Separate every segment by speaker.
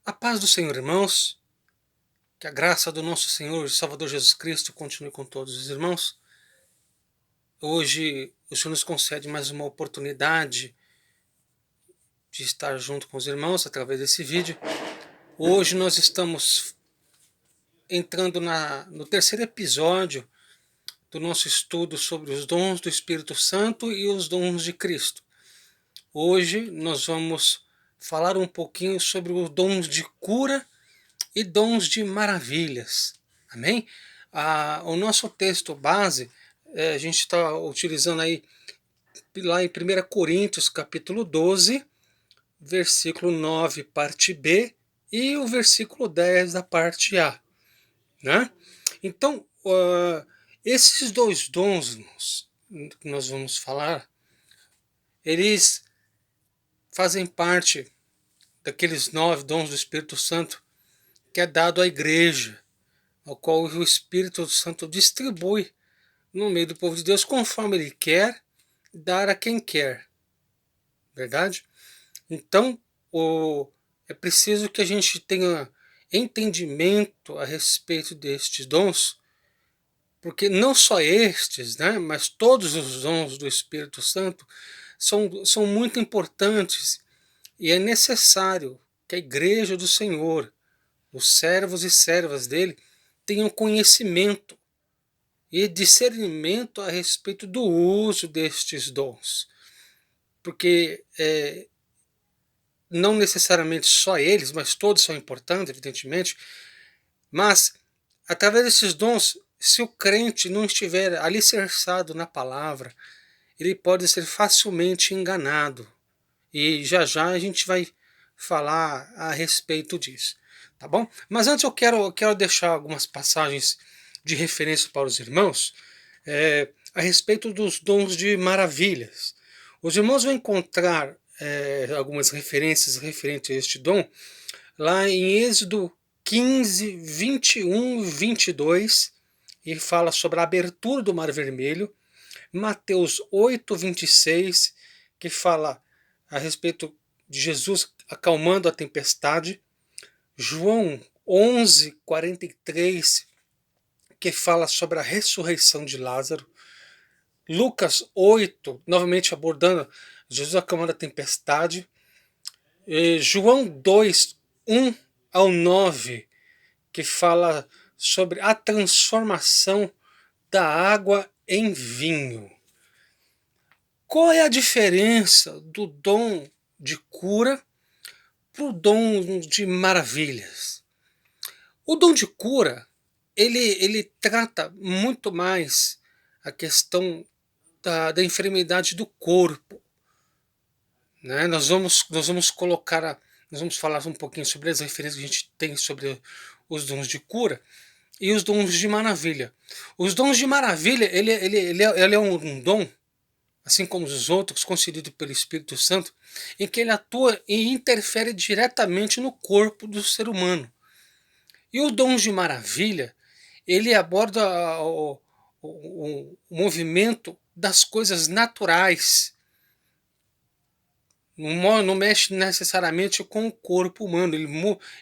Speaker 1: A paz do Senhor, irmãos, que a graça do nosso Senhor e Salvador Jesus Cristo continue com todos os irmãos. Hoje o Senhor nos concede mais uma oportunidade de estar junto com os irmãos através desse vídeo. Hoje nós estamos entrando no terceiro episódio do nosso estudo sobre os dons do Espírito Santo e os dons de Cristo. Hoje nós vamos falar um pouquinho sobre os dons de cura e dons de maravilhas. Amém? O nosso texto base, a gente está utilizando aí lá em 1 Coríntios capítulo 12, versículo 9, parte B, e o versículo 10 da parte A. Né? Então, esses dois dons que nós vamos falar, eles fazem parte daqueles 9 dons do Espírito Santo que é dado à igreja, ao qual o Espírito Santo distribui no meio do povo de Deus conforme Ele quer dar a quem quer. Verdade? Então, é preciso que a gente tenha entendimento a respeito destes dons, porque não só estes, né, mas todos os dons do Espírito Santo são muito importantes e é necessário que a igreja do Senhor, os servos e servas dele, tenham conhecimento e discernimento a respeito do uso destes dons. Porque não necessariamente só eles, mas todos são importantes, evidentemente, mas através desses dons, se o crente não estiver alicerçado na palavra, ele pode ser facilmente enganado. E já já a gente vai falar a respeito disso. Tá bom? Mas antes eu quero deixar algumas passagens de referência para os irmãos a respeito dos dons de maravilhas. Os irmãos vão encontrar algumas referências referentes a este dom lá em Êxodo 15, 21 e 22, e fala sobre a abertura do Mar Vermelho. Mateus 8, 26, que fala a respeito de Jesus acalmando a tempestade. João 11, 43, que fala sobre a ressurreição de Lázaro. Lucas 8, novamente abordando Jesus acalmando a tempestade. João 2, 1 ao 9, que fala sobre a transformação da água em vinho. Qual é a diferença do dom de cura para o dom de maravilhas? O dom de cura, ele trata muito mais a questão da enfermidade do corpo. Né? Nós vamos falar um pouquinho sobre as referências que a gente tem sobre os dons de cura e os dons de maravilha. Os dons de maravilha, ele é um dom, assim como os outros, concedido pelo Espírito Santo, em que ele atua e interfere diretamente no corpo do ser humano. E o dom de maravilha, ele aborda o movimento das coisas naturais. Não mexe necessariamente com o corpo humano,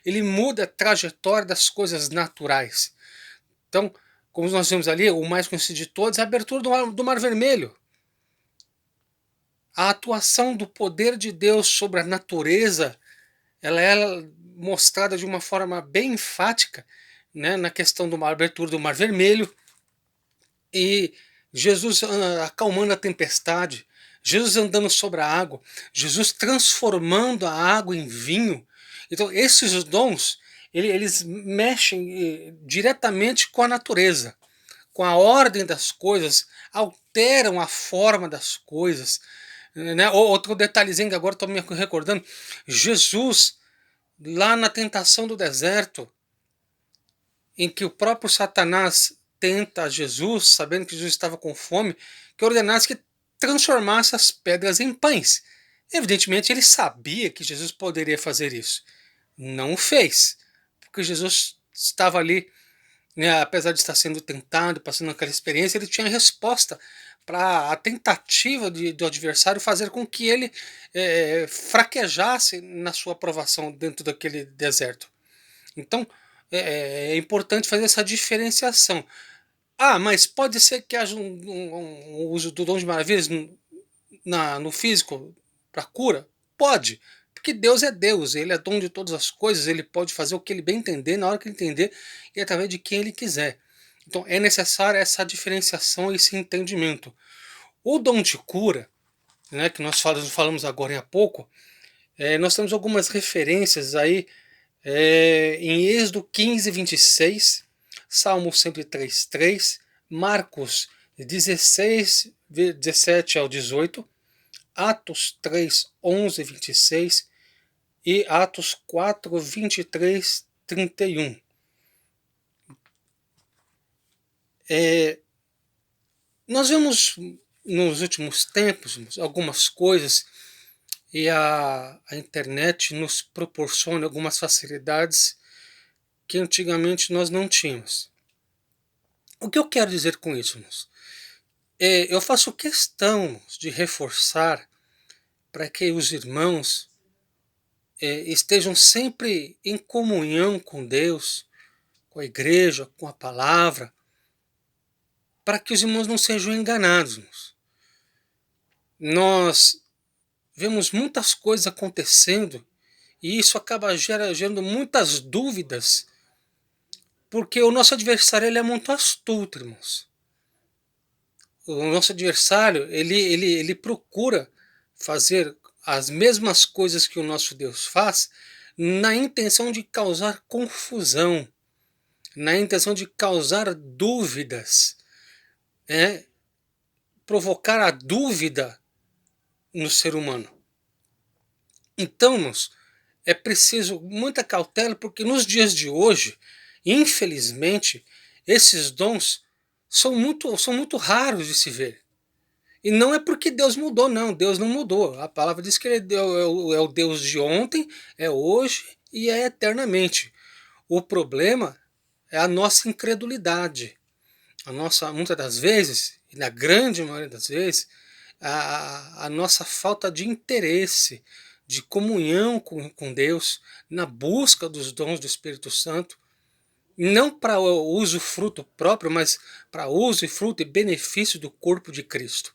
Speaker 1: ele muda a trajetória das coisas naturais. Então, como nós vemos ali, o mais conhecido de todos é a abertura do Mar Vermelho. A atuação do poder de Deus sobre a natureza, ela é mostrada de uma forma bem enfática, né, na questão da abertura do Mar Vermelho, e Jesus acalmando a tempestade, Jesus andando sobre a água, Jesus transformando a água em vinho. Então esses dons, eles mexem diretamente com a natureza, com a ordem das coisas, alteram a forma das coisas. Né? Outro detalhezinho que agora estou me recordando, Jesus, lá na tentação do deserto, em que o próprio Satanás tenta Jesus, sabendo que Jesus estava com fome, que ordenasse que transformasse as pedras em pães. Evidentemente ele sabia que Jesus poderia fazer isso. Não o fez, porque Jesus estava ali, né, apesar de estar sendo tentado, passando aquela experiência, ele tinha resposta para a tentativa do adversário fazer com que ele fraquejasse na sua aprovação dentro daquele deserto. Então, é importante fazer essa diferenciação. Ah, mas pode ser que haja um uso do dom de maravilhas no físico para cura? Pode, porque Deus é Deus, Ele é dono de todas as coisas, Ele pode fazer o que Ele bem entender, na hora que Ele entender e através de quem Ele quiser. Então é necessária essa diferenciação e esse entendimento. O dom de cura, né, que nós falamos agora há pouco, nós temos algumas referências aí em Êxodo 15, 26, Salmo 103, 3, Marcos 16, 17 ao 18, Atos 3, 11, 26 e Atos 4, 23, 31. Nós vemos nos últimos tempos algumas coisas e a internet nos proporciona algumas facilidades que antigamente nós não tínhamos. O que eu quero dizer com isso, irmãos? Eu faço questão de reforçar para que os irmãos estejam sempre em comunhão com Deus, com a igreja, com a palavra, para que os irmãos não sejam enganados. Irmãos. Nós vemos muitas coisas acontecendo e isso acaba gerando muitas dúvidas, porque o nosso adversário ele é muito astuto, irmãos. O nosso adversário ele procura fazer as mesmas coisas que o nosso Deus faz na intenção de causar confusão, na intenção de causar dúvidas, provocar a dúvida no ser humano. Então, irmãos, é preciso muita cautela, porque nos dias de hoje, infelizmente, esses dons são muito raros de se ver. E não é porque Deus mudou, não. Deus não mudou. A palavra diz que Ele é o Deus de ontem, é hoje e é eternamente. O problema é a nossa incredulidade. Muitas das vezes, e na grande maioria das vezes, a nossa falta de interesse, de comunhão com Deus, na busca dos dons do Espírito Santo, não para o uso fruto próprio, mas para uso e fruto e benefício do corpo de Cristo.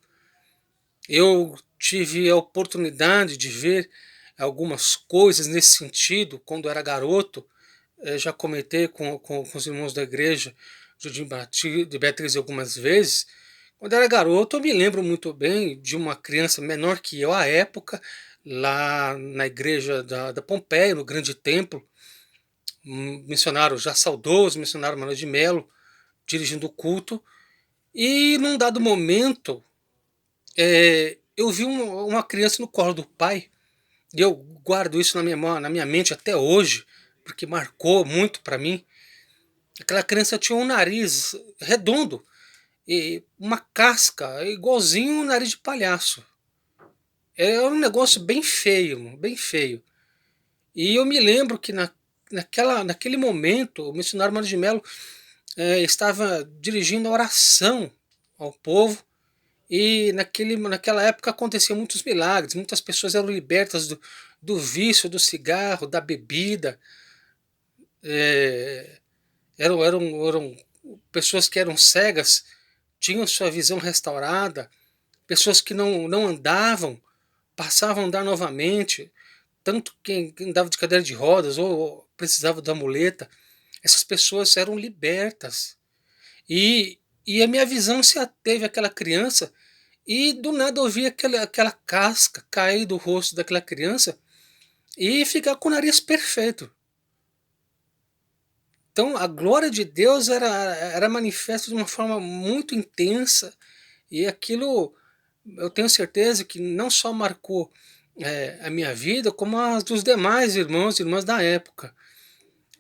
Speaker 1: Eu tive a oportunidade de ver algumas coisas nesse sentido quando era garoto. Já comentei com os irmãos da igreja de Beatriz algumas vezes. Quando era garoto, eu me lembro muito bem de uma criança menor que eu à época, lá na igreja da Pompeia, no Grande Templo, um missionário já saudoso, missionário Manuel de Melo, dirigindo o culto, e num dado momento eu vi uma criança no colo do pai, e eu guardo isso na minha mente até hoje, porque marcou muito para mim. Aquela criança tinha um nariz redondo e uma casca igualzinho um nariz de palhaço. Era um negócio bem feio, bem feio. E eu me lembro que naquele momento o missionário Mário de Mello estava dirigindo a oração ao povo. E naquela época aconteciam muitos milagres, muitas pessoas eram libertas do vício, do cigarro, da bebida. É, eram pessoas que eram cegas, tinham sua visão restaurada, pessoas que não andavam, passavam a andar novamente, tanto quem andava de cadeira de rodas ou precisava da muleta, essas pessoas eram libertas. E a minha visão se ateve àquela criança, e do nada eu vi aquela casca cair do rosto daquela criança e ficar com o nariz perfeito. Então a glória de Deus era manifesta de uma forma muito intensa, e aquilo eu tenho certeza que não só marcou a minha vida, como a dos demais irmãos e irmãs da época.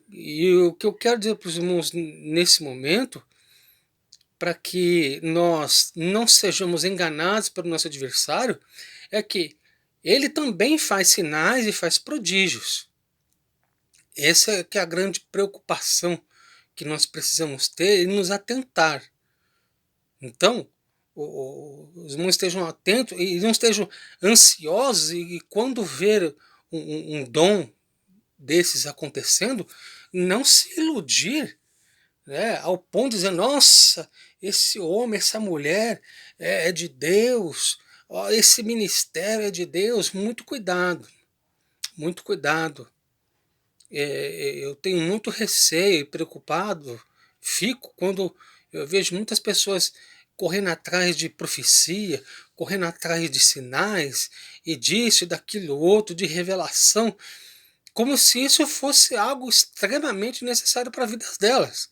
Speaker 1: E o que eu quero dizer para os irmãos nesse momento, para que nós não sejamos enganados pelo nosso adversário, é que ele também faz sinais e faz prodígios. Essa é que é a grande preocupação que nós precisamos ter e nos atentar. Então, os irmãos estejam atentos e não estejam ansiosos, e quando ver um dom desses acontecendo, não se iludir, né, ao ponto de dizer, nossa, esse homem, essa mulher é de Deus, ó, esse ministério é de Deus. Muito cuidado, muito cuidado. Eu tenho muito receio e preocupado, fico quando eu vejo muitas pessoas correndo atrás de profecia, correndo atrás de sinais, e disso, e daquilo outro, de revelação, como se isso fosse algo extremamente necessário para a vida delas.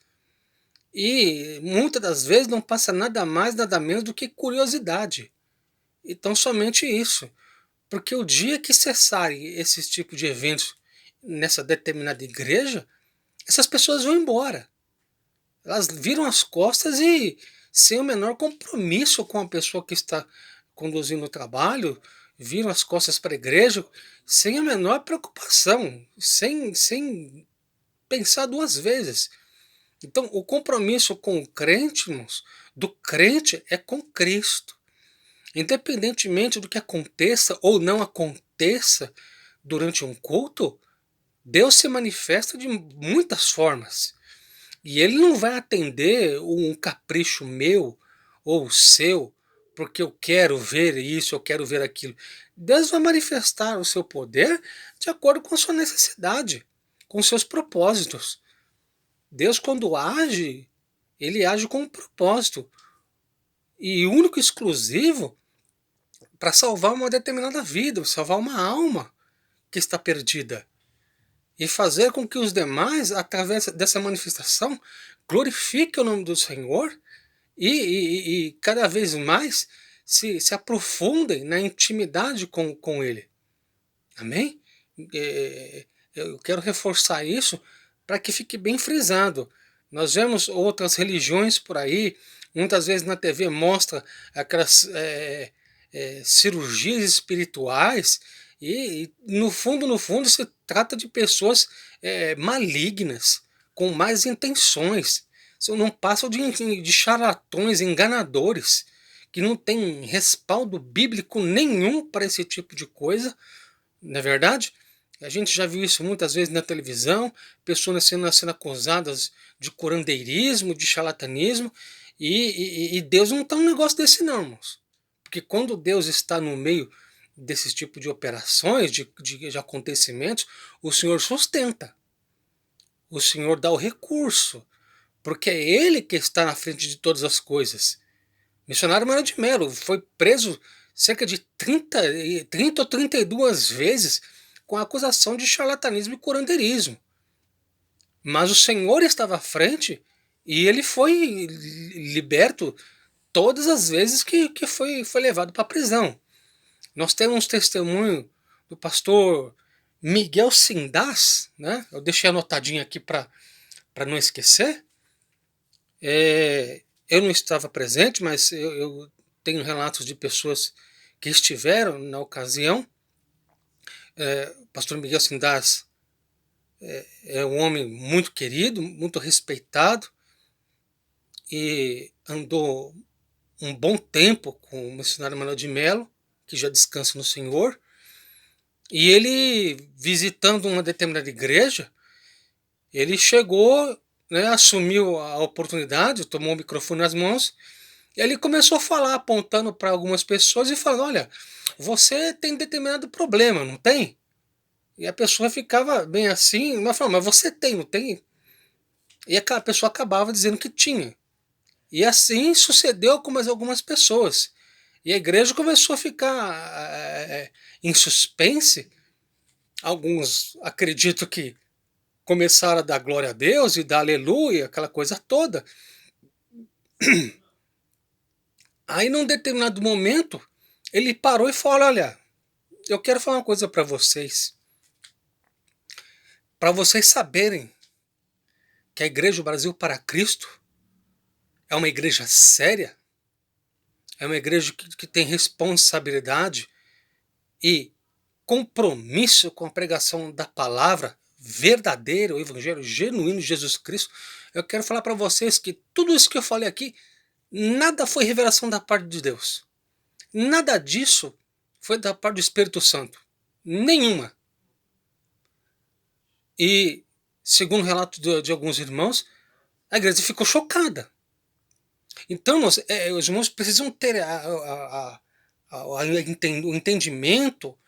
Speaker 1: E muitas das vezes não passa nada mais, nada menos do que curiosidade. Então, somente isso. Porque o dia que cessarem esses tipos de eventos nessa determinada igreja, essas pessoas vão embora. Elas viram as costas e, sem o menor compromisso com a pessoa que está conduzindo o trabalho, viram as costas para a igreja, sem a menor preocupação, sem pensar duas vezes. Então, o compromisso com o crente, irmãos, do crente é com Cristo. Independentemente do que aconteça ou não aconteça durante um culto, Deus se manifesta de muitas formas. E Ele não vai atender um capricho meu ou seu, porque eu quero ver isso, eu quero ver aquilo. Deus vai manifestar o seu poder de acordo com a sua necessidade, com os seus propósitos. Deus, quando age, Ele age com um propósito, e único e exclusivo, para salvar uma determinada vida, salvar uma alma que está perdida. E fazer com que os demais, através dessa manifestação, glorifiquem o nome do Senhor e cada vez mais se aprofundem na intimidade com Ele. Amém? Eu quero reforçar isso para que fique bem frisado. Nós vemos outras religiões por aí, muitas vezes na TV mostra aquelas cirurgias espirituais, e no fundo se trata de pessoas malignas, com más intenções. Não passam de charlatões, enganadores, que não têm respaldo bíblico nenhum para esse tipo de coisa, não é verdade? A gente já viu isso muitas vezes na televisão, pessoas sendo acusadas de curandeirismo, de charlatanismo, e Deus não está um negócio desse não, irmãos. Porque quando Deus está no meio desses tipos de operações, de acontecimentos, o Senhor sustenta, o Senhor dá o recurso, porque é Ele que está na frente de todas as coisas. O missionário Manuel de Melo foi preso cerca de 30 ou 32 vezes com a acusação de charlatanismo e curandeirismo. Mas o Senhor estava à frente e ele foi liberto todas as vezes que foi levado para a prisão. Nós temos testemunho do pastor Miguel Sindás, né? Eu deixei anotadinho aqui para não esquecer. Eu não estava presente, mas eu tenho relatos de pessoas que estiveram na ocasião. O pastor Miguel Sindás é um homem muito querido, muito respeitado, e andou um bom tempo com o missionário Manuel de Melo, que já descansa no Senhor, e ele, visitando uma determinada igreja, ele chegou, né, assumiu a oportunidade, tomou o microfone nas mãos, e ele começou a falar, apontando para algumas pessoas e falando, olha, você tem determinado problema, não tem? E a pessoa ficava bem assim, mas falava, mas você tem, não tem? E a pessoa acabava dizendo que tinha. E assim sucedeu com mais algumas pessoas. E a igreja começou a ficar em suspense. Alguns acredito que começaram a dar glória a Deus e dar aleluia, aquela coisa toda. Aí, num determinado momento, ele parou e falou, olha, eu quero falar uma coisa para vocês saberem que a Igreja do Brasil para Cristo é uma igreja séria, é uma igreja que tem responsabilidade e compromisso com a pregação da palavra verdadeira, o evangelho genuíno de Jesus Cristo. Eu quero falar para vocês que tudo isso que eu falei aqui Nada foi revelação da parte de Deus. Nada disso foi da parte do Espírito Santo. Nenhuma. E, segundo o relato de alguns irmãos, a igreja ficou chocada. Então, os irmãos precisam ter o entendimento,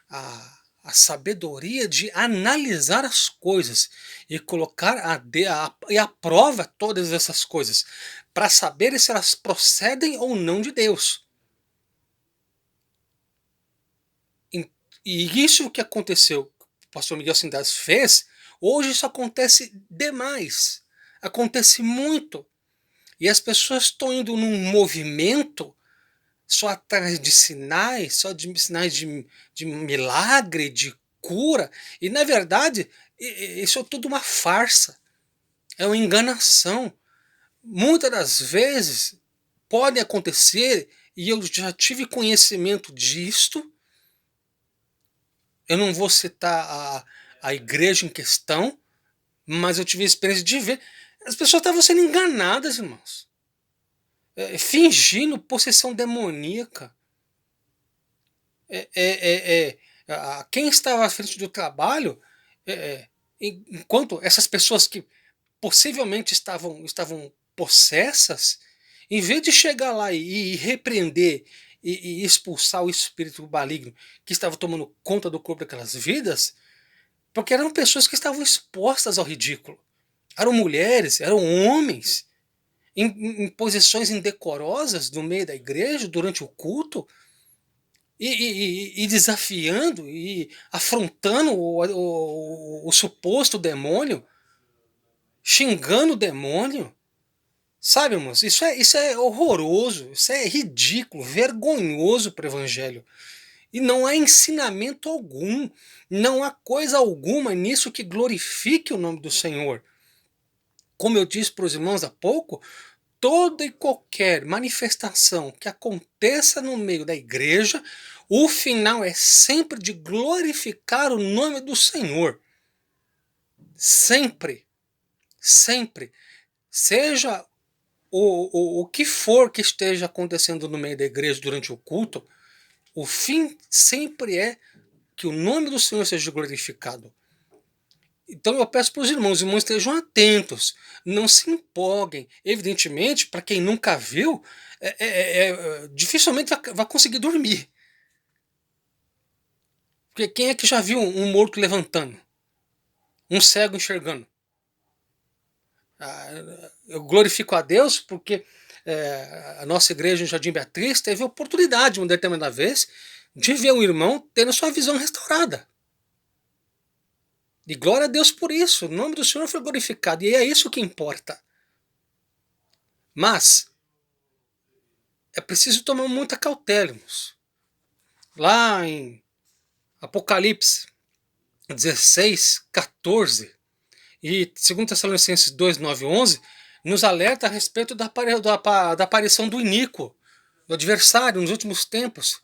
Speaker 1: a sabedoria de analisar as coisas e colocar e à prova todas essas coisas, para saber se elas procedem ou não de Deus. E isso que aconteceu, o pastor Miguel Sindas fez, hoje isso acontece demais. Acontece muito. E as pessoas estão indo num movimento só atrás de sinais, só de sinais de milagre, de cura. E na verdade, isso é tudo uma farsa. É uma enganação. Muitas das vezes pode acontecer, e eu já tive conhecimento disto. Eu não vou citar a igreja em questão, mas eu tive a experiência de ver. As pessoas estavam sendo enganadas, irmãos. Fingindo possessão demoníaca. Quem estava à frente do trabalho, enquanto essas pessoas que possivelmente estavam possessas, em vez de chegar lá e repreender e expulsar o espírito maligno que estava tomando conta do corpo daquelas vidas, porque eram pessoas que estavam expostas ao ridículo. Eram mulheres, eram homens, em posições indecorosas no meio da igreja, durante o culto, e desafiando e afrontando o suposto demônio, xingando o demônio. Sabe, irmãos, isso é horroroso, isso é ridículo, vergonhoso para o evangelho. E não há ensinamento algum, não há coisa alguma nisso que glorifique o nome do Senhor. Como eu disse para os irmãos há pouco, toda e qualquer manifestação que aconteça no meio da igreja, o final é sempre de glorificar o nome do Senhor. Sempre. Sempre. Seja o que for que esteja acontecendo no meio da igreja durante o culto, o fim sempre é que o nome do Senhor seja glorificado. Então eu peço para os irmãos estejam atentos, não se empolguem. Evidentemente, para quem nunca viu, dificilmente vai conseguir dormir. Porque quem é que já viu um morto levantando? Um cego enxergando? Eu glorifico a Deus porque a nossa igreja em Jardim Beatriz teve a oportunidade, uma determinada vez, de ver um irmão tendo a sua visão restaurada. E glória a Deus por isso. O nome do Senhor foi glorificado. E é isso que importa. Mas é preciso tomar muita cautela, irmãos. Lá em Apocalipse 16:14 e 2 Tessalonicenses 2:9-11 nos alerta a respeito da aparição do iníquo, do adversário nos últimos tempos,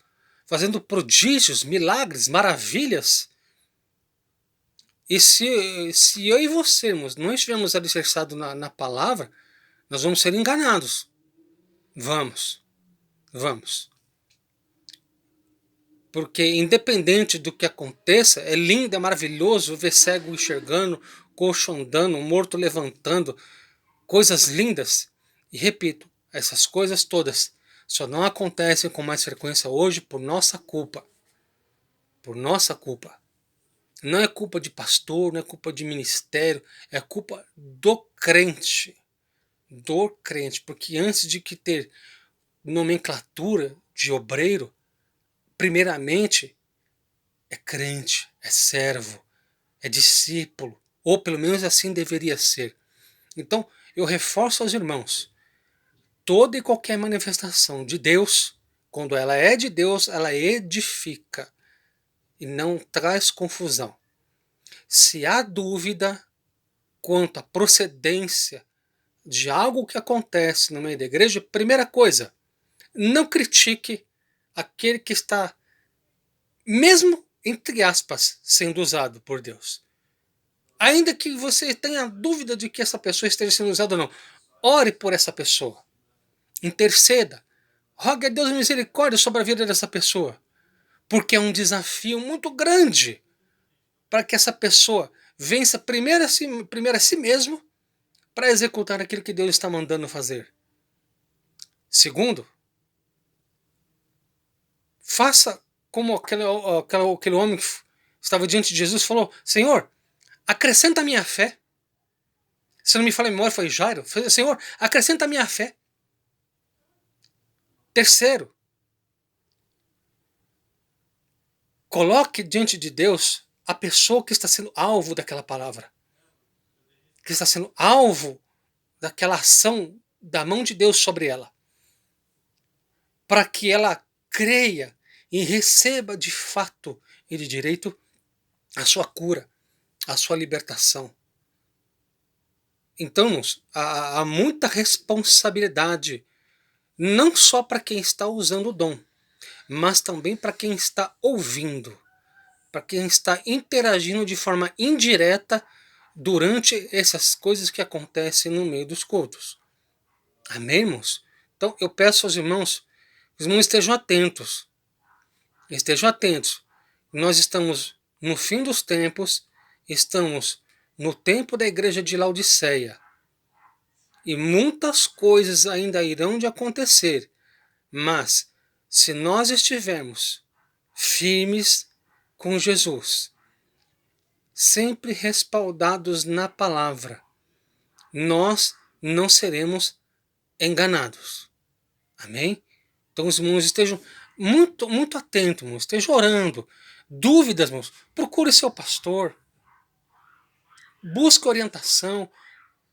Speaker 1: fazendo prodígios, milagres, maravilhas. E se eu e você, irmãos, não estivermos alicerçados na palavra, nós vamos ser enganados. Vamos. Porque independente do que aconteça, é lindo, é maravilhoso ver cego enxergando, coxo andando, morto levantando, coisas lindas. E repito, essas coisas todas só não acontecem com mais frequência hoje por nossa culpa. Por nossa culpa. Não é culpa de pastor, não é culpa de ministério, é culpa do crente. Do crente, porque antes de que ter nomenclatura de obreiro, primeiramente é crente, é servo, é discípulo, ou pelo menos assim deveria ser. Então, eu reforço aos irmãos, toda e qualquer manifestação de Deus, quando ela é de Deus, ela edifica e não traz confusão. Se há dúvida quanto à procedência de algo que acontece no meio da igreja, primeira coisa, não critique aquele que está, mesmo entre aspas, sendo usado por Deus. Ainda que você tenha dúvida de que essa pessoa esteja sendo usada ou não, ore por essa pessoa. Interceda. Rogue a Deus misericórdia sobre a vida dessa pessoa. Porque é um desafio muito grande para que essa pessoa vença primeiro a si mesmo para executar aquilo que Deus está mandando fazer. Segundo, faça como aquele homem que estava diante de Jesus e falou: Senhor, acrescenta a minha fé. Se não me falha a memória, foi Jairo. Senhor, acrescenta a minha fé. Terceiro, coloque diante de Deus a pessoa que está sendo alvo daquela palavra, que está sendo alvo daquela ação da mão de Deus sobre ela, para que ela creia e receba de fato e de direito a sua cura, a sua libertação. Então, há muita responsabilidade, não só para quem está usando o dom, mas também para quem está ouvindo, para quem está interagindo de forma indireta durante essas coisas que acontecem no meio dos cultos. Amém, irmãos? Então eu peço aos irmãos que os irmãos estejam atentos. Estejam atentos. Nós estamos no fim dos tempos, estamos no tempo da igreja de Laodiceia. E muitas coisas ainda irão de acontecer. Mas se nós estivermos firmes com Jesus, sempre respaldados na palavra, nós não seremos enganados. Amém? Então os irmãos estejam muito atentos, irmãos, estejam orando. Dúvidas, irmãos, procure seu pastor. Busque orientação.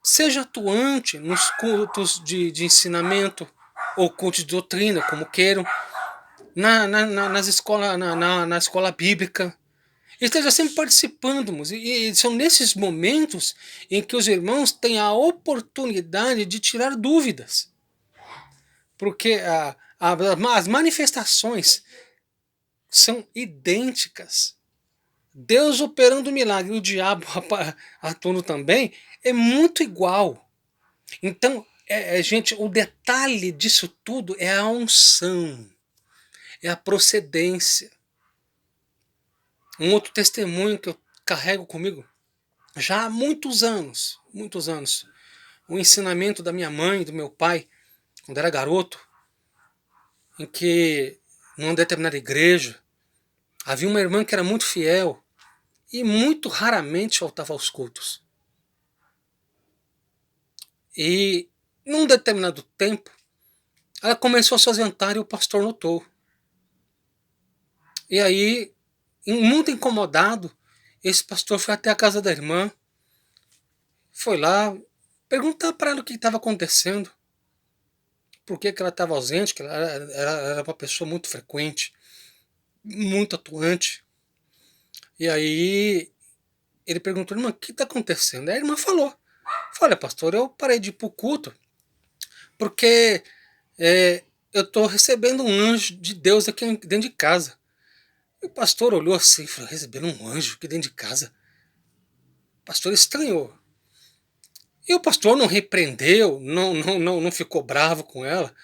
Speaker 1: Seja atuante nos cultos de ensinamento ou cultos de doutrina, como queiram. Na escola bíblica. Esteja sempre participando, e são nesses momentos em que os irmãos têm a oportunidade de tirar dúvidas. Porque as manifestações são idênticas. Deus operando o milagre e o diabo atuando também é muito igual. Então, gente, o detalhe disso tudo é a unção, é a procedência. Um outro testemunho que eu carrego comigo já há muitos anos, o ensinamento da minha mãe e do meu pai, quando era garoto, em que, numa determinada igreja, havia uma irmã que era muito fiel e muito raramente faltava aos cultos. E, num determinado tempo, ela começou a se ausentar e o pastor notou. E aí, muito incomodado, esse pastor foi até a casa da irmã, foi lá perguntar para ela o que estava acontecendo, por que ela estava ausente, que ela era uma pessoa muito frequente, muito atuante. E aí ele perguntou: irmã, o que está acontecendo? Aí a irmã falou: olha, pastor, eu parei de ir para o culto porque eu estou recebendo um anjo de Deus aqui dentro de casa. E o pastor olhou assim e falou: recebendo um anjo aqui dentro de casa? O pastor estranhou. E o pastor não repreendeu, não ficou bravo com ela.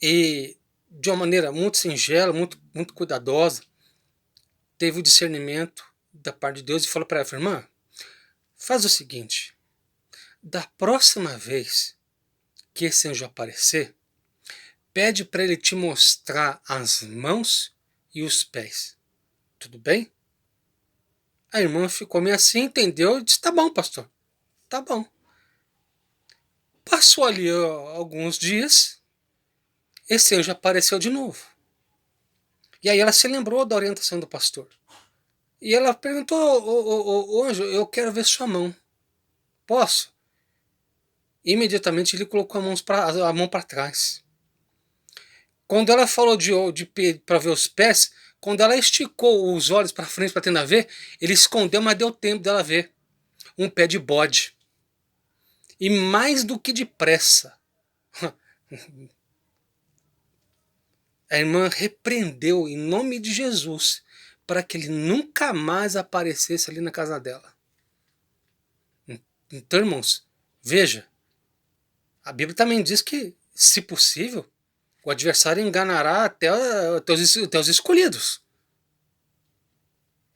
Speaker 1: E de uma maneira muito singela, muito cuidadosa, teve o discernimento da parte de Deus e falou para ela: irmã, faz o seguinte, da próxima vez que esse anjo aparecer, pede para ele te mostrar as mãos e os pés. Tudo bem? A irmã ficou meio assim, entendeu? E disse: tá bom, pastor, tá bom. Passou ali alguns dias, esse anjo apareceu de novo. E aí ela se lembrou da orientação do pastor. E ela perguntou: ô anjo, eu quero ver sua mão. Posso? Imediatamente ele colocou a mão para trás. Quando ela falou para ver os pés, quando ela esticou os olhos para frente para tentar ver, ele escondeu, mas deu tempo dela ver. Um pé de bode. E mais do que depressa, a irmã repreendeu em nome de Jesus para que ele nunca mais aparecesse ali na casa dela. Então, irmãos, veja, a Bíblia também diz que se possível, o adversário enganará até os teus escolhidos.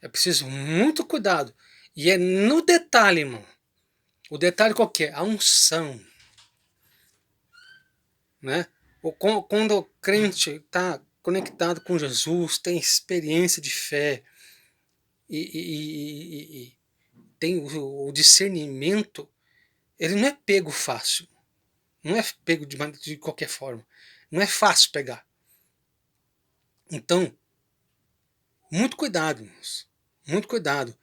Speaker 1: É preciso muito cuidado. E é no detalhe, irmão. O detalhe qual que é? A unção. Né? Quando o crente está conectado com Jesus, tem experiência de fé e tem o discernimento, ele não é pego fácil. Não é pego de qualquer forma. Não é fácil pegar. Então, muito cuidado, irmãos. Muito cuidado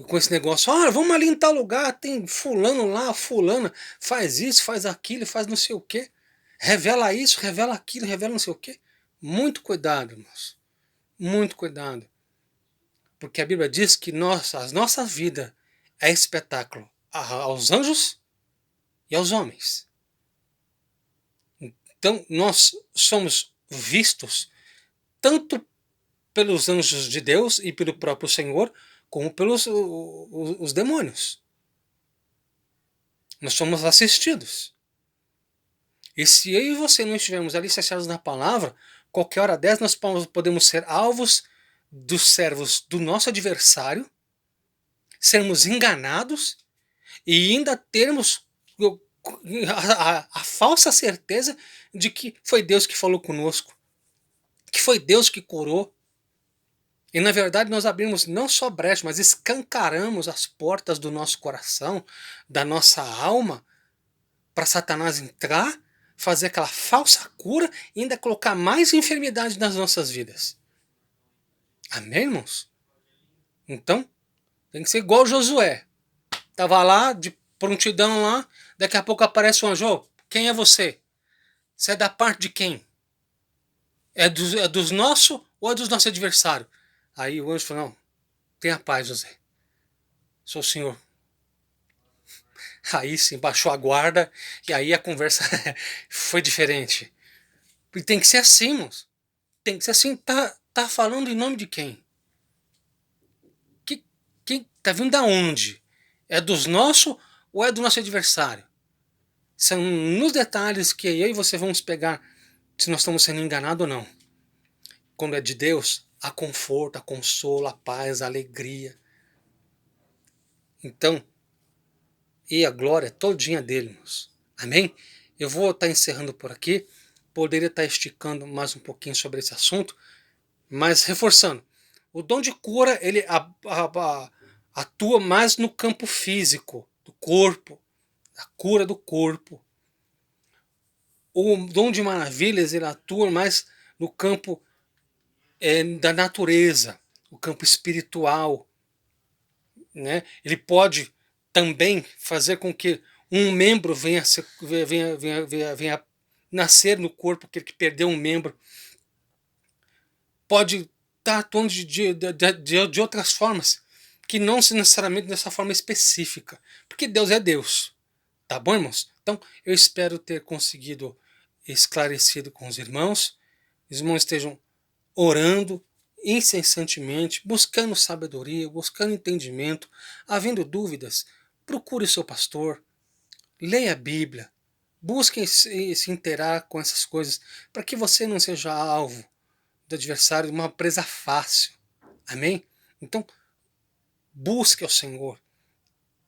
Speaker 1: com esse negócio. Ah, vamos ali em tal lugar, tem fulano lá, fulana, faz isso, faz aquilo, faz não sei o quê. Revela isso, revela aquilo, revela não sei o quê. Muito cuidado, irmãos. Muito cuidado. Porque a Bíblia diz que a nossa vida é espetáculo aos anjos e aos homens. Então, nós somos vistos tanto pelos anjos de Deus e pelo próprio Senhor, como pelos os demônios. Nós somos assistidos. E se eu e você não estivermos alicerçados na palavra, qualquer hora dessa nós podemos ser alvos dos servos do nosso adversário, sermos enganados e ainda termos a falsa certeza de que foi Deus que falou conosco, que foi Deus que curou. E na verdade nós abrimos não só brecha, mas escancaramos as portas do nosso coração, da nossa alma, para Satanás entrar, fazer aquela falsa cura e ainda colocar mais enfermidade nas nossas vidas. Amém, irmãos? Então, tem que ser igual Josué. Estava lá, de prontidão lá, daqui a pouco aparece um anjo. Quem é você? Você é da parte de quem? É dos nossos ou é dos nossos adversários? Aí o anjo falou, não, tenha paz, José. Sou o senhor. Aí sim, baixou a guarda e aí a conversa foi diferente. E tem que ser assim, moço. Tem que ser assim. Tá falando em nome de quem? Quem tá vindo da onde? É dos nossos ou é do nosso adversário? São nos detalhes que eu e você vamos pegar se nós estamos sendo enganados ou não. Quando é de Deus, há conforto, há consolo, há paz, há alegria. Então, e a glória todinha dele, irmãos. Amém? Eu vou estar encerrando por aqui. Poderia estar esticando mais um pouquinho sobre esse assunto, mas reforçando. O dom de cura, ele atua mais no campo físico, do corpo, a cura do corpo. O dom de maravilhas, ele atua mais no campo da natureza, o campo espiritual. Né? Ele pode também fazer com que um membro venha nascer no corpo, aquele que perdeu um membro. Pode estar atuando de outras formas, que não necessariamente dessa forma específica, porque Deus é Deus. Tá bom, irmãos? Então, eu espero ter conseguido esclarecido com os irmãos estejam orando incessantemente, buscando sabedoria, buscando entendimento, havendo dúvidas, procure o seu pastor, leia a Bíblia, busque se inteirar com essas coisas, para que você não seja alvo do adversário, uma presa fácil. Amém? Então, busque ao Senhor,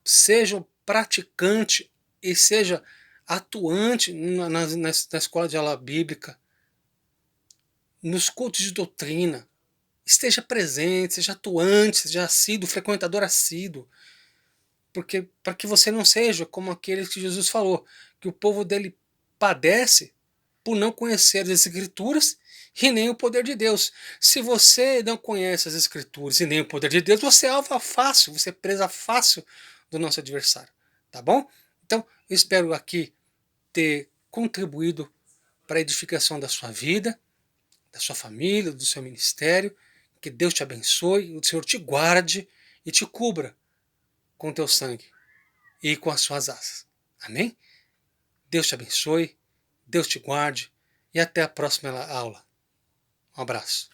Speaker 1: seja praticante e seja atuante na escola de aula bíblica, nos cultos de doutrina. Esteja presente, seja atuante, seja assíduo, frequentador assíduo. Porque para que você não seja como aqueles que Jesus falou, que o povo dele padece por não conhecer as Escrituras e nem o poder de Deus. Se você não conhece as Escrituras e nem o poder de Deus, você é alvo fácil, você é presa fácil do nosso adversário. Tá bom? Então, eu espero aqui ter contribuído para a edificação da sua vida, da sua família, do seu ministério. Que Deus te abençoe, o Senhor te guarde e te cubra com o teu sangue e com as suas asas. Amém? Deus te abençoe, Deus te guarde e até a próxima aula. Um abraço.